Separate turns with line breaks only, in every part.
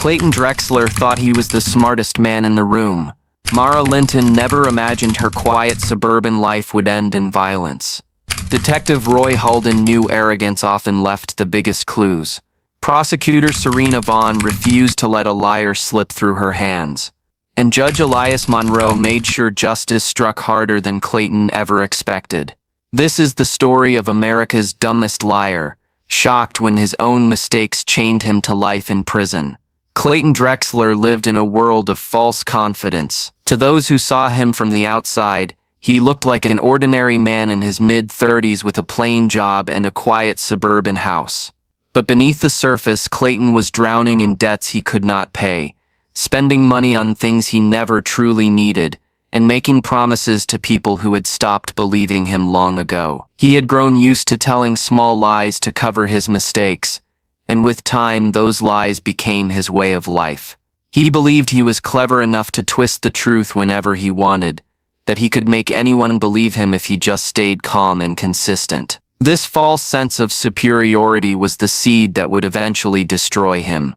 Clayton Drexler thought he was the smartest man in the room. Mara Linton never imagined her quiet suburban life would end in violence. Detective Roy Halden knew arrogance often left the biggest clues. Prosecutor Serena Vaughn refused to let a liar slip through her hands. And Judge Elias Monroe made sure justice struck harder than Clayton ever expected. This is the story of America's dumbest liar, shocked when his own mistakes chained him to life in prison. Clayton Drexler lived in a world of false confidence. To those who saw him from the outside, he looked like an ordinary man in his mid-30s with a plain job and a quiet suburban house. But beneath the surface, Clayton was drowning in debts he could not pay, spending money on things he never truly needed, and making promises to people who had stopped believing him long ago. He had grown used to telling small lies to cover his mistakes, and with time those lies became his way of life. He believed he was clever enough to twist the truth whenever he wanted, that he could make anyone believe him if he just stayed calm and consistent. This false sense of superiority was the seed that would eventually destroy him.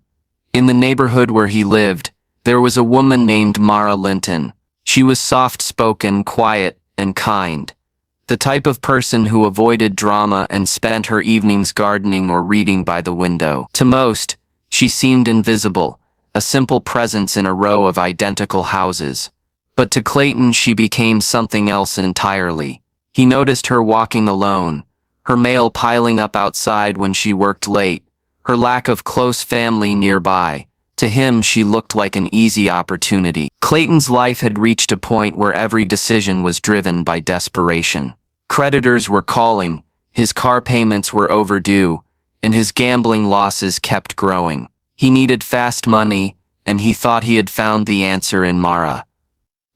In the neighborhood where he lived, there was a woman named Mara Linton. She was soft-spoken, quiet, and kind. The type of person who avoided drama and spent her evenings gardening or reading by the window. To most, she seemed invisible, a simple presence in a row of identical houses. But to Clayton she became something else entirely. He noticed her walking alone, her mail piling up outside when she worked late, her lack of close family nearby. To him she looked like an easy opportunity. Clayton's life had reached a point where every decision was driven by desperation. Creditors were calling, his car payments were overdue, and his gambling losses kept growing. He needed fast money, and he thought he had found the answer in Mara.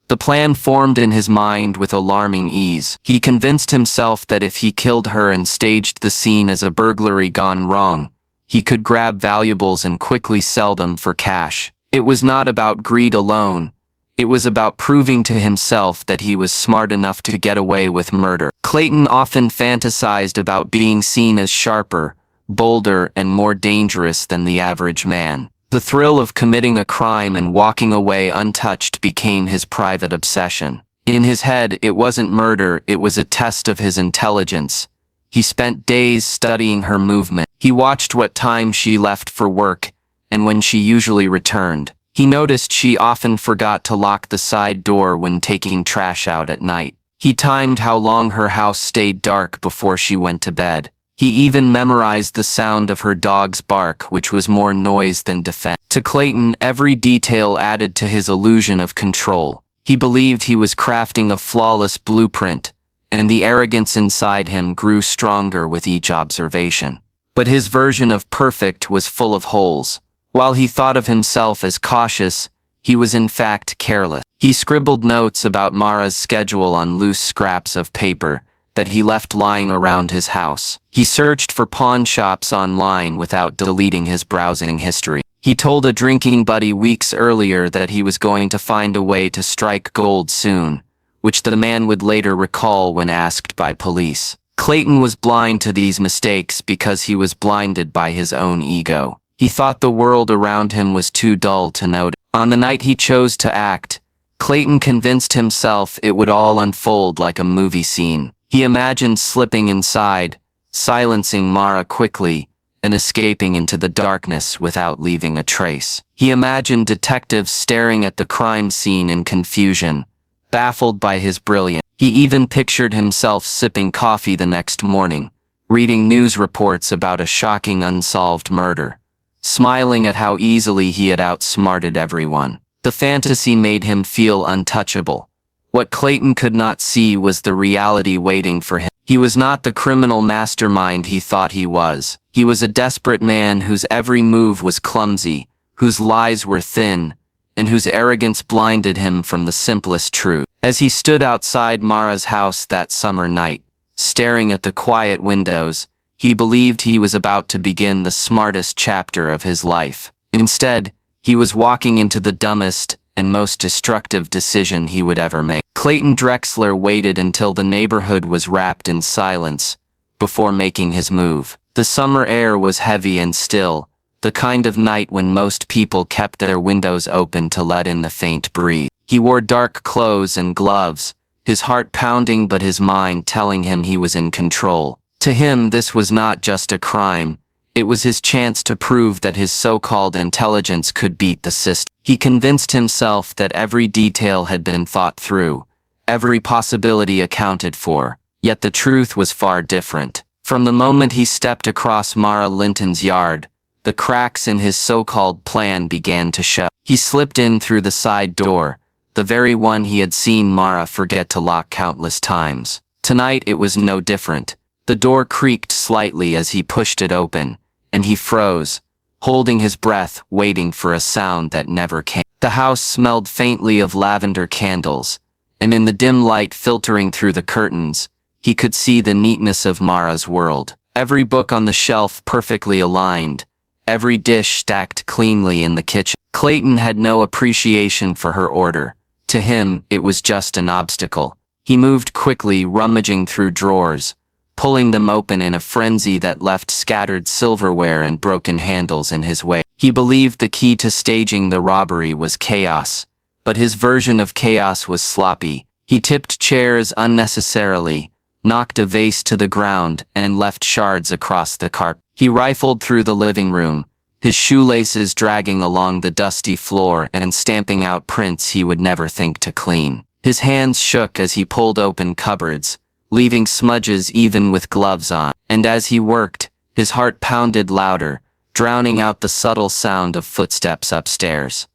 The plan formed in his mind with alarming ease. He convinced himself that if he killed her and staged the scene as a burglary gone wrong, he could grab valuables and quickly sell them for cash. It was not about greed alone. It was about proving to himself that he was smart enough to get away with murder. Clayton often fantasized about being seen as sharper, bolder, and more dangerous than the average man. The thrill of committing a crime and walking away untouched became his private obsession. In his head, it wasn't murder, it was a test of his intelligence. He spent days studying her movement. He watched what time she left for work, and when she usually returned. He noticed she often forgot to lock the side door when taking trash out at night. He timed how long her house stayed dark before she went to bed. He even memorized the sound of her dog's bark, which was more noise than defense. To Clayton, every detail added to his illusion of control. He believed he was crafting a flawless blueprint, and the arrogance inside him grew stronger with each observation. But his version of perfect was full of holes. While he thought of himself as cautious, he was in fact careless. He scribbled notes about Mara's schedule on loose scraps of paper that he left lying around his house. He searched for pawn shops online without deleting his browsing history. He told a drinking buddy weeks earlier that he was going to find a way to strike gold soon, which the man would later recall when asked by police. Clayton was blind to these mistakes because he was blinded by his own ego. He thought the world around him was too dull to notice. On the night he chose to act, Clayton convinced himself it would all unfold like a movie scene. He imagined slipping inside, silencing Mara quickly, and escaping into the darkness without leaving a trace. He imagined detectives staring at the crime scene in confusion, baffled by his brilliance. He even pictured himself sipping coffee the next morning, reading news reports about a shocking unsolved murder, smiling at how easily he had outsmarted everyone. The fantasy made him feel untouchable. What Clayton could not see was the reality waiting for him. He was not the criminal mastermind he thought he was. He was a desperate man whose every move was clumsy, whose lies were thin, and whose arrogance blinded him from the simplest truth. As he stood outside Mara's house that summer night, staring at the quiet windows, he believed he was about to begin the smartest chapter of his life. Instead, he was walking into the dumbest and most destructive decision he would ever make. Clayton Drexler waited until the neighborhood was wrapped in silence before making his move. The summer air was heavy and still, the the kind of night when most people kept their windows open to let in the faint breeze. He wore dark clothes and gloves, his heart pounding but his mind telling him he was in control. To him, this was not just a crime. It was his chance to prove that his so-called intelligence could beat the system. He convinced himself that every detail had been thought through, every possibility accounted for, yet the truth was far different. From the moment he stepped across Mara Linton's yard, the cracks in his so-called plan began to show. He slipped in through the side door, the very one he had seen Mara forget to lock countless times. Tonight it was no different. The door creaked slightly as he pushed it open, and he froze, holding his breath, waiting for a sound that never came. The house smelled faintly of lavender candles, and in the dim light filtering through the curtains, he could see the neatness of Mara's world. Every book on the shelf perfectly aligned, every dish stacked cleanly in the kitchen. Clayton had no appreciation for her order. To him, it was just an obstacle. He moved quickly, rummaging through drawers, pulling them open in a frenzy that left scattered silverware and broken handles in his way. He believed the key to staging the robbery was chaos, but his version of chaos was sloppy. He tipped chairs unnecessarily, knocked a vase to the ground, and left shards across the carpet. He rifled through the living room, his shoelaces dragging along the dusty floor and stamping out prints he would never think to clean. His hands shook as he pulled open cupboards, leaving smudges even with gloves on. And as he worked, his heart pounded louder, drowning out the subtle sound of footsteps upstairs.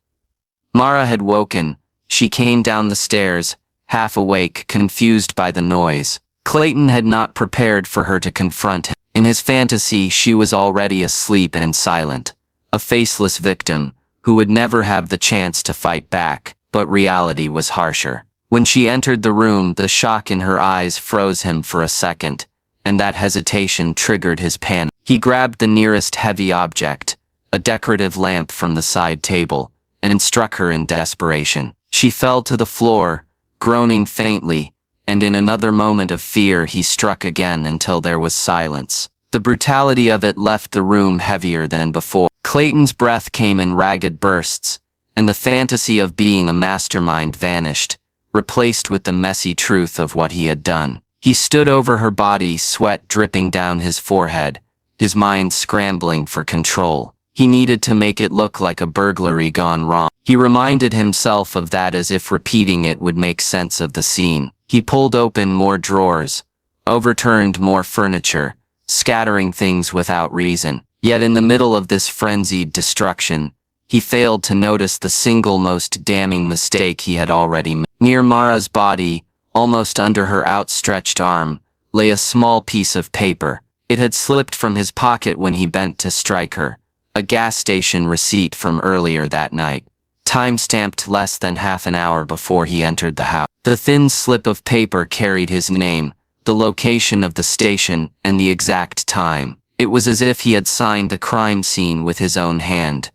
Mara had woken. She came down the stairs, half awake, confused by the noise. Clayton had not prepared for her to confront him. In his fantasy, she was already asleep and silent, a faceless victim who would never have the chance to fight back, but reality was harsher. When she entered the room, the shock in her eyes froze him for a second, and that hesitation triggered his panic. He grabbed the nearest heavy object, a decorative lamp from the side table, and struck her in desperation. She fell to the floor, groaning faintly, and in another moment of fear he struck again until there was silence. The brutality of it left the room heavier than before. Clayton's breath came in ragged bursts, and the fantasy of being a mastermind vanished, replaced with the messy truth of what he had done. He stood over her body, sweat dripping down his forehead, his mind scrambling for control. He needed to make it look like a burglary gone wrong. He reminded himself of that as if repeating it would make sense of the scene. He pulled open more drawers, overturned more furniture, scattering things without reason. Yet in the middle of this frenzied destruction, he failed to notice the single most damning mistake he had already made. Near Mara's body, almost under her outstretched arm, lay a small piece of paper. It had slipped from his pocket when he bent to strike her. A gas station receipt from earlier that night, time-stamped less than half an hour before he entered the house. The thin slip of paper carried his name, the location of the station, and the exact time. It was as if he had signed the crime scene with his own hand.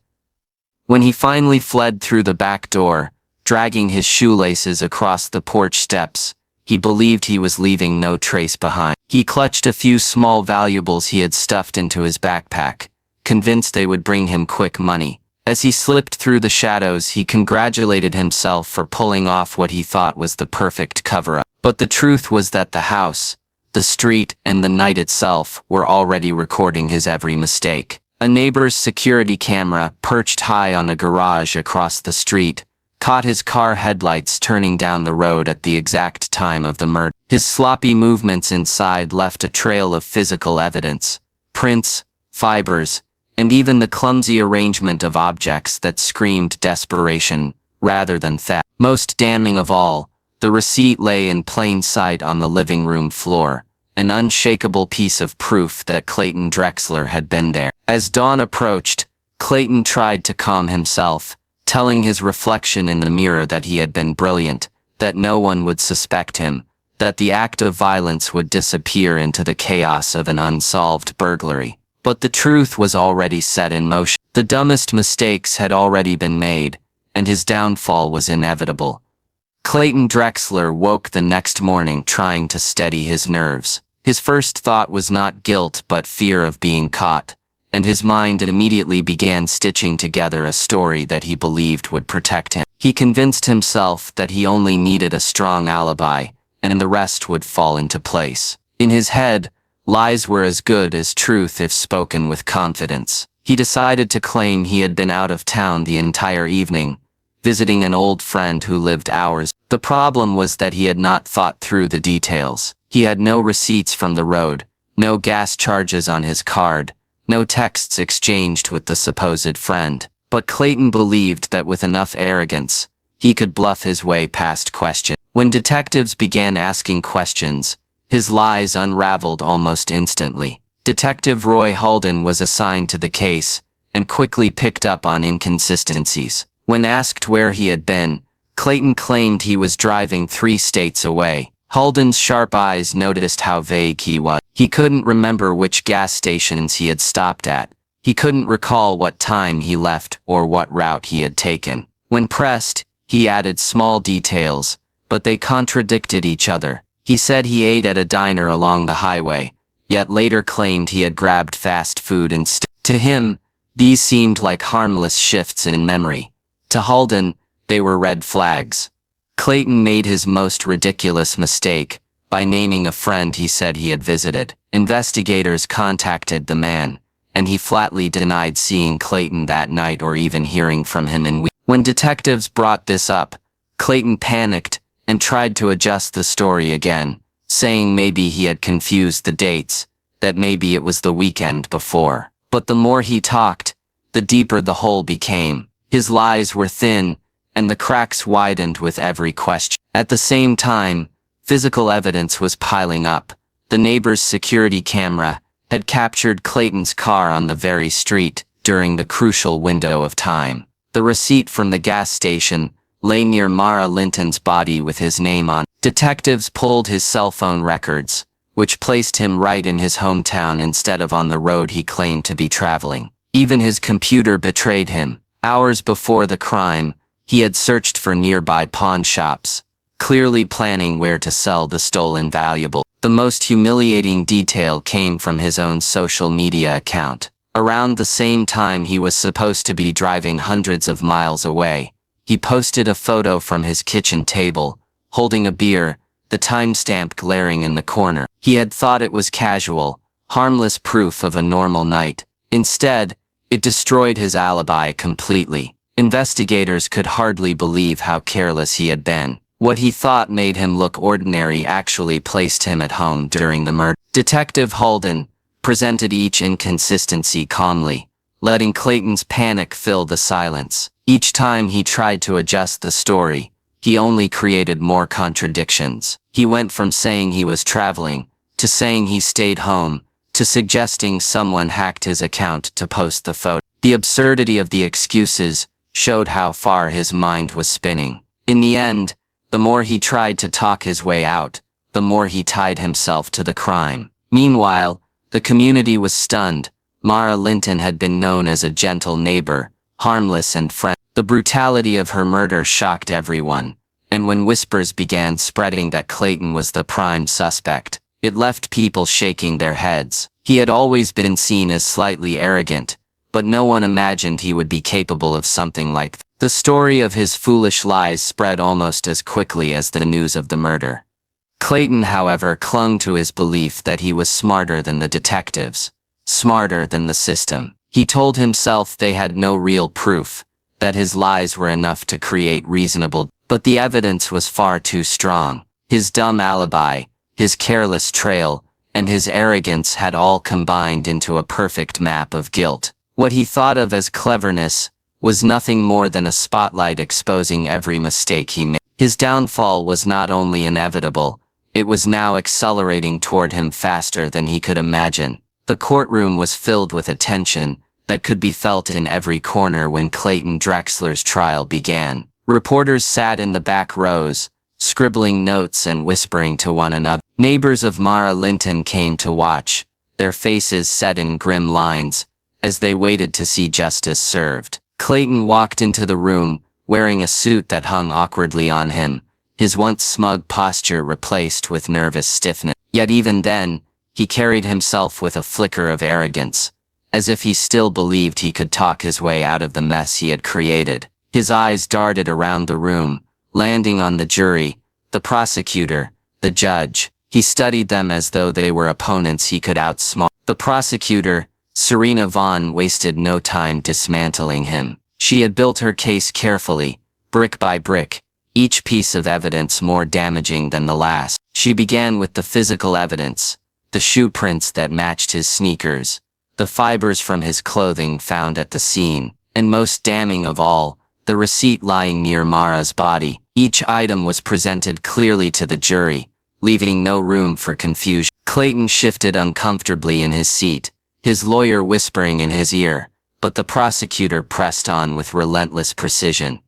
When he finally fled through the back door, dragging his shoelaces across the porch steps, he believed he was leaving no trace behind. He clutched a few small valuables he had stuffed into his backpack, convinced they would bring him quick money. As he slipped through the shadows, he congratulated himself for pulling off what he thought was the perfect cover-up. But the truth was that the house, the street, and the night itself were already recording his every mistake. A neighbor's security camera, perched high on a garage across the street, caught his car headlights turning down the road at the exact time of the murder. His sloppy movements inside left a trail of physical evidence, prints, fibers, and even the clumsy arrangement of objects that screamed desperation rather than theft. Most damning of all, the receipt lay in plain sight on the living room floor, an unshakable piece of proof that Clayton Drexler had been there. As dawn approached, Clayton tried to calm himself, telling his reflection in the mirror that he had been brilliant, that no one would suspect him, that the act of violence would disappear into the chaos of an unsolved burglary. But the truth was already set in motion. The dumbest mistakes had already been made, and his downfall was inevitable. Clayton Drexler woke the next morning trying to steady his nerves. His first thought was not guilt but fear of being caught, and his mind immediately began stitching together a story that he believed would protect him. He convinced himself that he only needed a strong alibi, and the rest would fall into place. In his head, lies were as good as truth if spoken with confidence. He decided to claim he had been out of town the entire evening, visiting an old friend who lived hours. The problem was that he had not thought through the details. He had no receipts from the road, no gas charges on his card, no texts exchanged with the supposed friend. But Clayton believed that with enough arrogance, he could bluff his way past questions. When detectives began asking questions, his lies unraveled almost instantly. Detective Roy Halden was assigned to the case, and quickly picked up on inconsistencies. When asked where he had been, Clayton claimed he was driving 3 states away. Halden's sharp eyes noticed how vague he was. He couldn't remember which gas stations he had stopped at. He couldn't recall what time he left or what route he had taken. When pressed, he added small details, but they contradicted each other. He said he ate at a diner along the highway, yet later claimed he had grabbed fast food instead. To him, these seemed like harmless shifts in memory. To Halden, they were red flags. Clayton made his most ridiculous mistake by naming a friend he said he had visited. Investigators contacted the man, and he flatly denied seeing Clayton that night or even hearing from him in weeks. When detectives brought this up, Clayton panicked and tried to adjust the story again, saying maybe he had confused the dates, that maybe it was the weekend before. But the more he talked, the deeper the hole became. His lies were thin, and the cracks widened with every question. At the same time, physical evidence was piling up. The neighbor's security camera had captured Clayton's car on the very street during the crucial window of time. The receipt from the gas station lay near Mara Linton's body with his name on. Detectives pulled his cell phone records, which placed him right in his hometown instead of on the road he claimed to be traveling. Even his computer betrayed him. Hours before the crime, he had searched for nearby pawn shops, clearly planning where to sell the stolen valuable. The most humiliating detail came from his own social media account. Around the same time he was supposed to be driving hundreds of miles away, he posted a photo from his kitchen table, holding a beer, the timestamp glaring in the corner. He had thought it was casual, harmless proof of a normal night. Instead, it destroyed his alibi completely. Investigators could hardly believe how careless he had been. What he thought made him look ordinary actually placed him at home during the murder. Detective Halden presented each inconsistency calmly, letting Clayton's panic fill the silence. Each time he tried to adjust the story, he only created more contradictions. He went from saying he was traveling, to saying he stayed home, to suggesting someone hacked his account to post the photo. The absurdity of the excuses showed how far his mind was spinning. In the end, the more he tried to talk his way out, the more he tied himself to the crime. Meanwhile, the community was stunned. Mara Linton had been known as a gentle neighbor, harmless and friendly. The brutality of her murder shocked everyone, and when whispers began spreading that Clayton was the prime suspect, it left people shaking their heads. He had always been seen as slightly arrogant, but no one imagined he would be capable of something like that. The story of his foolish lies spread almost as quickly as the news of the murder. Clayton, however, clung to his belief that he was smarter than the detectives, smarter than the system. He told himself they had no real proof, that his lies were enough to create reasonable, but the evidence was far too strong. His dumb alibi, his careless trail, and his arrogance had all combined into a perfect map of guilt. What he thought of as cleverness was nothing more than a spotlight exposing every mistake he made. His downfall was not only inevitable, it was now accelerating toward him faster than he could imagine. The courtroom was filled with attention that could be felt in every corner when Clayton Drexler's trial began. Reporters sat in the back rows, scribbling notes and whispering to one another. Neighbors of Mara Linton came to watch, their faces set in grim lines, as they waited to see justice served. Clayton walked into the room, wearing a suit that hung awkwardly on him, his once smug posture replaced with nervous stiffness. Yet even then, he carried himself with a flicker of arrogance, as if he still believed he could talk his way out of the mess he had created. His eyes darted around the room, landing on the jury, the prosecutor, the judge. He studied them as though they were opponents he could outsmart. The prosecutor, Serena Vaughn, wasted no time dismantling him. She had built her case carefully, brick by brick, each piece of evidence more damaging than the last. She began with the physical evidence, the shoe prints that matched his sneakers, the fibers from his clothing found at the scene, and most damning of all, the receipt lying near Mara's body. Each item was presented clearly to the jury, leaving no room for confusion. Clayton shifted uncomfortably in his seat, his lawyer whispering in his ear, but the prosecutor pressed on with relentless precision.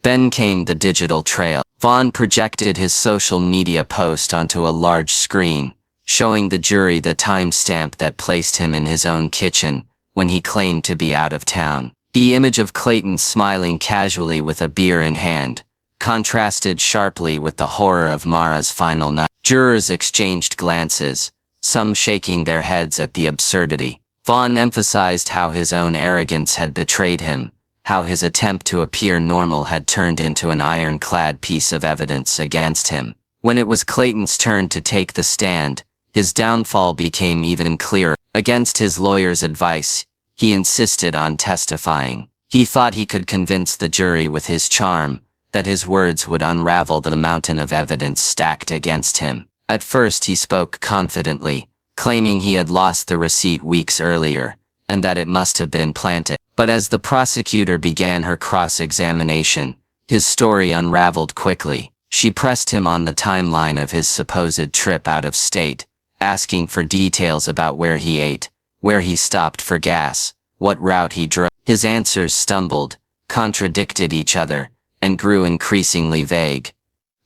Then came the digital trail. Vaughn projected his social media post onto a large screen, showing the jury the timestamp that placed him in his own kitchen when he claimed to be out of town. The image of Clayton smiling casually with a beer in hand contrasted sharply with the horror of Mara's final night. Jurors exchanged glances, some shaking their heads at the absurdity. Vaughn emphasized how his own arrogance had betrayed him, how his attempt to appear normal had turned into an ironclad piece of evidence against him. When it was Clayton's turn to take the stand, his downfall became even clearer. Against his lawyer's advice, he insisted on testifying. He thought he could convince the jury with his charm, that his words would unravel the mountain of evidence stacked against him. At first he spoke confidently, claiming he had lost the receipt weeks earlier, and that it must have been planted. But as the prosecutor began her cross-examination, his story unraveled quickly. She pressed him on the timeline of his supposed trip out of state, asking for details about where he ate, where he stopped for gas, what route he drove. His answers stumbled, contradicted each other, and grew increasingly vague.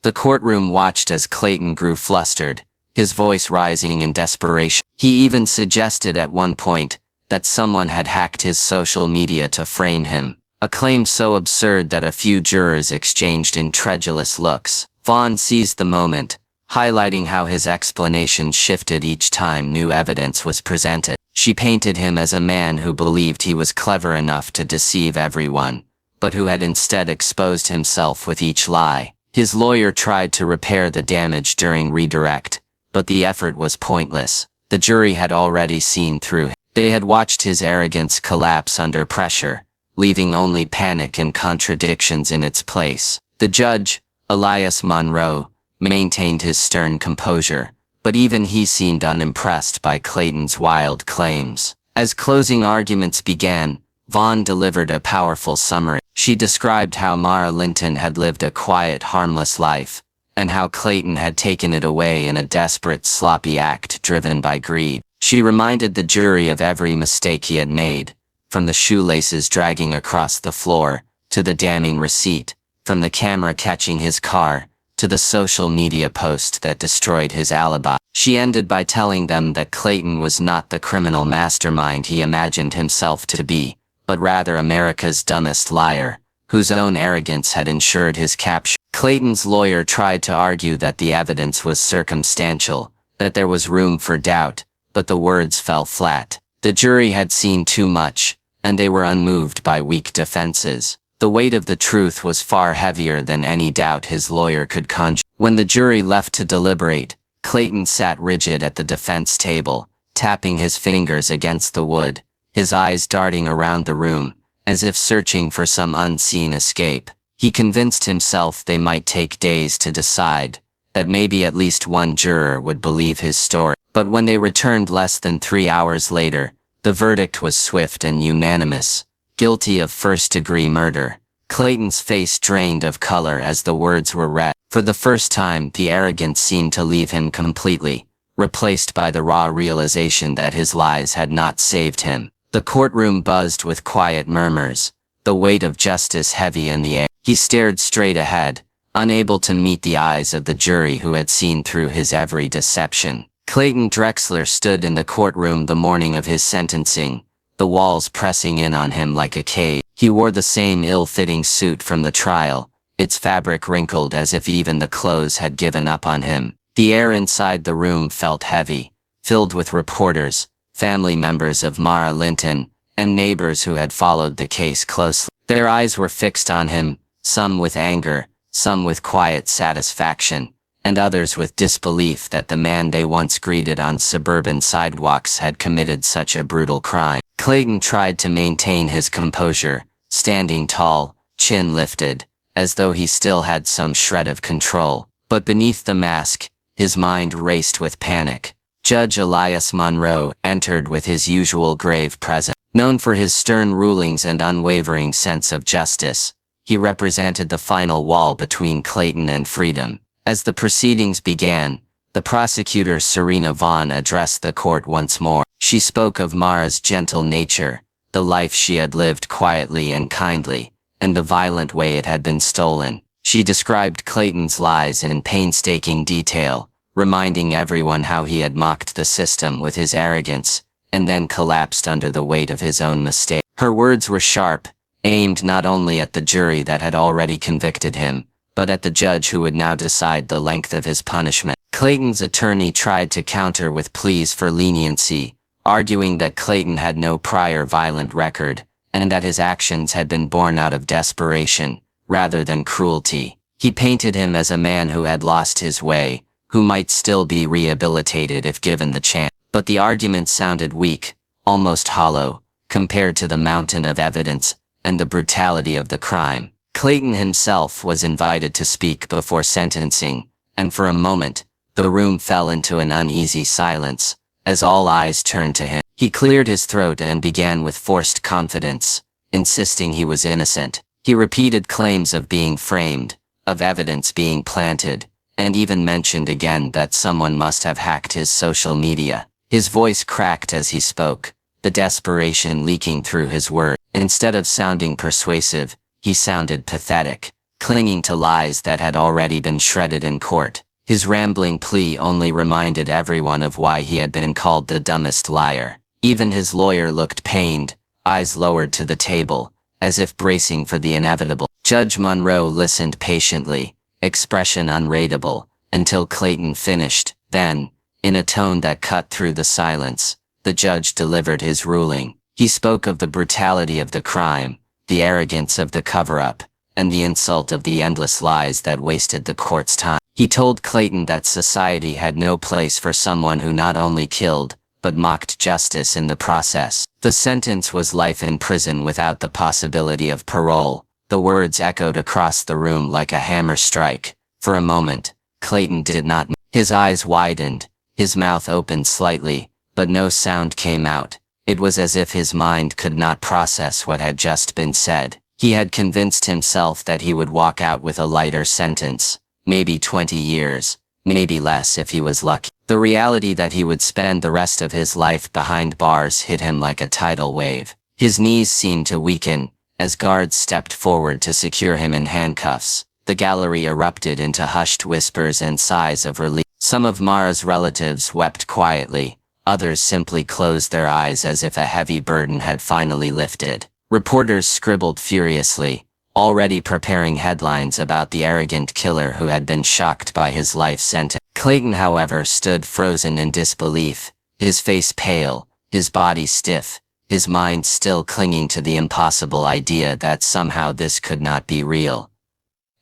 The courtroom watched as Clayton grew flustered, his voice rising in desperation. He even suggested at one point that someone had hacked his social media to frame him, a claim so absurd that a few jurors exchanged incredulous looks. Vaughn seized the moment, highlighting how his explanation shifted each time new evidence was presented. She painted him as a man who believed he was clever enough to deceive everyone, but who had instead exposed himself with each lie. His lawyer tried to repair the damage during redirect, but the effort was pointless. The jury had already seen through him. They had watched his arrogance collapse under pressure, leaving only panic and contradictions in its place. The judge, Elias Monroe, maintained his stern composure, but even he seemed unimpressed by Clayton's wild claims. As closing arguments began, Vaughn delivered a powerful summary. She described how Mara Linton had lived a quiet, harmless life, and how Clayton had taken it away in a desperate, sloppy act driven by greed. She reminded the jury of every mistake he had made, from the shoelaces dragging across the floor, to the damning receipt, from the camera catching his car, to the social media post that destroyed his alibi. She ended by telling them that Clayton was not the criminal mastermind he imagined himself to be, but rather America's dumbest liar, whose own arrogance had ensured his capture. Clayton's lawyer tried to argue that the evidence was circumstantial, that there was room for doubt, but the words fell flat. The jury had seen too much, and they were unmoved by weak defenses. The weight of the truth was far heavier than any doubt his lawyer could conjure. When the jury left to deliberate, Clayton sat rigid at the defense table, tapping his fingers against the wood, his eyes darting around the room, as if searching for some unseen escape. He convinced himself they might take days to decide, that maybe at least one juror would believe his story. But when they returned less than 3 hours later, the verdict was swift and unanimous. Guilty of first-degree murder. Clayton's face drained of color as the words were read. For the first time, the arrogance seemed to leave him completely, replaced by the raw realization that his lies had not saved him. The courtroom buzzed with quiet murmurs, the weight of justice heavy in the air. He stared straight ahead, unable to meet the eyes of the jury who had seen through his every deception. Clayton Drexler stood in the courtroom the morning of his sentencing, the walls pressing in on him like a cage. He wore the same ill-fitting suit from the trial, its fabric wrinkled as if even the clothes had given up on him. The air inside the room felt heavy, filled with reporters,
family members of Mara Linton, and neighbors who had followed the case closely. Their eyes were fixed on him, some with anger, some with quiet satisfaction, and others with disbelief that the man they once greeted on suburban sidewalks had committed such a brutal crime. Clayton tried to maintain his composure, standing tall, chin lifted, as though he still had some shred of control. But beneath the mask, his mind raced with panic. Judge Elias Monroe entered with his usual grave presence. Known for his stern rulings and unwavering sense of justice, he represented the final wall between Clayton and freedom. As the proceedings began, the prosecutor Serena Vaughn addressed the court once more. She spoke of Mara's gentle nature, the life she had lived quietly and kindly, and the violent way it had been stolen. She described Clayton's lies in painstaking detail, reminding everyone how he had mocked the system with his arrogance, and then collapsed under the weight of his own mistake. Her words were sharp, aimed not only at the jury that had already convicted him, but at the judge who would now decide the length of his punishment. Clayton's attorney tried to counter with pleas for leniency, arguing that Clayton had no prior violent record, and that his actions had been born out of desperation, rather than cruelty. He painted him as a man who had lost his way, who might still be rehabilitated if given the chance. But the argument sounded weak, almost hollow, compared to the mountain of evidence and the brutality of the crime. Clayton himself was invited to speak before sentencing, and for a moment, the room fell into an uneasy silence, as all eyes turned to him. He cleared his throat and began with forced confidence, insisting he was innocent. He repeated claims of being framed, of evidence being planted, and even mentioned again that someone must have hacked his social media. His voice cracked as he spoke, the desperation leaking through his words. Instead of sounding persuasive, he sounded pathetic, clinging to lies that had already been shredded in court. His rambling plea only reminded everyone of why he had been called the dumbest liar. Even his lawyer looked pained, eyes lowered to the table, as if bracing for the inevitable. Judge Monroe listened patiently, expression unreadable, until Clayton finished. Then, in a tone that cut through the silence, the judge delivered his ruling. He spoke of the brutality of the crime, the arrogance of the cover-up, and the insult of the endless lies that wasted the court's time. He told Clayton that society had no place for someone who not only killed, but mocked justice in the process. The sentence was life in prison without the possibility of parole. The words echoed across the room like a hammer strike. For a moment, Clayton did not move. His eyes widened, his mouth opened slightly, but no sound came out. It was as if his mind could not process what had just been said. He had convinced himself that he would walk out with a lighter sentence, maybe 20 years, maybe less if he was lucky. The reality that he would spend the rest of his life behind bars hit him like a tidal wave. His knees seemed to weaken, as guards stepped forward to secure him in handcuffs. The gallery erupted into hushed whispers and sighs of relief. Some of Mara's relatives wept quietly, others simply closed their eyes as if a heavy burden had finally lifted. Reporters scribbled furiously, already preparing headlines about the arrogant killer who had been shocked by his life sentence. Clayton, however, stood frozen in disbelief, his face pale, his body stiff, his mind still clinging to the impossible idea that somehow this could not be real.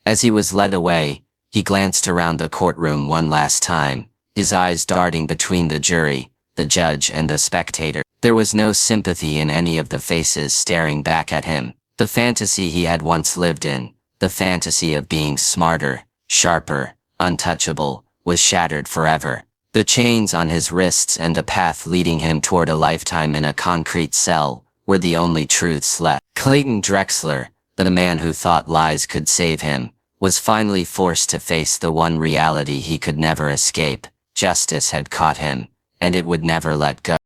As he was led away, he glanced around the courtroom one last time, his eyes darting between the jury, the judge and the spectator. There was no sympathy in any of the faces staring back at him. The fantasy he had once lived in, the fantasy of being smarter, sharper, untouchable, was shattered forever. The chains on his wrists and the path leading him toward a lifetime in a concrete cell were the only truths left. Clayton Drexler, the man who thought lies could save him, was finally forced to face the one reality he could never escape. Justice had caught him, and it would never let go.